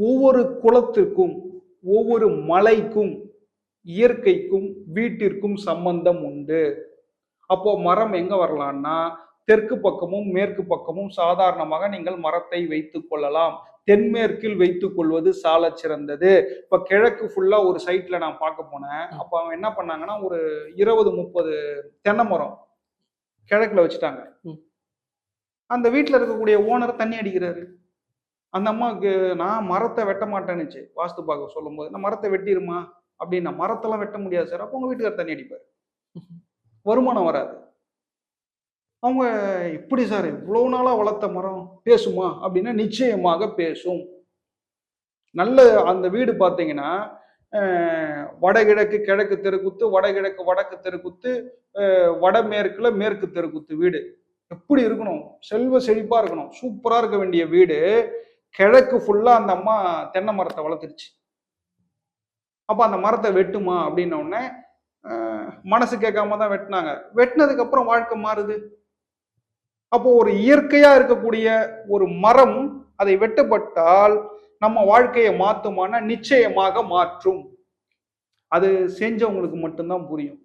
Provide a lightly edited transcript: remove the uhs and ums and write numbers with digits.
ஒவ்வொரு குளத்திற்கும், ஒவ்வொரு மலைக்கும், இயற்கைக்கும், வீட்டிற்கும் சம்பந்தம் உண்டு. அப்போ மரம் எங்க வரலாம்னா, தெற்கு பக்கமும் மேற்கு பக்கமும் சாதாரணமாக நீங்கள் மரத்தை வைத்துக் கொள்ளலாம். தென்மேற்கில் வைத்துக் கொள்வது சாலச் சிறந்தது. இப்ப கிழக்கு ஃபுல்லா ஒரு சைட்ல நான் பார்க்க போனேன். அப்ப அவங்க என்ன பண்ணாங்கன்னா, ஒரு 20, 30 தென்னை மரம் கிழக்குல வச்சுட்டாங்க. அந்த வீட்டுல இருக்கக்கூடிய ஓனர் தண்ணி அடிக்கிறாரு. அந்த அம்மாவுக்கு நான் மரத்தை வெட்ட மாட்டேன்னுச்சு வாஸ்து பார்க்க சொல்லும்போது. நான் மரத்தை வெட்டிருமா அப்படின்னா, மரத்தெல்லாம் வெட்ட முடியாது சார். அப்போ உங்க வீட்டுக்காரர் தண்ணி அடிப்பாரு. வருமானம் வராது. அவங்க இப்படி சார் இவ்வளவு நாளா வளர்த்த மரம் பேசுமா அப்படின்னா நிச்சயமாக பேசும். நல்ல அந்த வீடு பார்த்தீங்கன்னா வடகிழக்கு கிழக்கு தெருக்குத்து, வடகிழக்கு வடக்கு தெருக்குத்து, வடமேற்குல மேற்கு தெருக்குத்து வீடு. எப்படி இருக்கணும்? செல்வ செழிப்பா இருக்கணும். சூப்பரா இருக்க வேண்டிய வீடு கிழக்கு ஃபுல்லா அந்த அம்மா தென்னை மரத்தை வளர்த்துருச்சு. அப்ப அந்த மரத்தை வெட்டுமா அப்படின்ன உடனே மனசு கேட்காம தான் வெட்டினாங்க. வெட்டினதுக்கு அப்புறம் வாழ்க்கை மாறுது. அப்போ ஒரு இயற்கையா இருக்கக்கூடிய ஒரு மரம் அதை வெட்டப்பட்டால் நம்ம வாழ்க்கையை மாற்றுமானா நிச்சயமாக மாற்றும். அது செஞ்சவங்களுக்கு மட்டும்தான் புரியும்.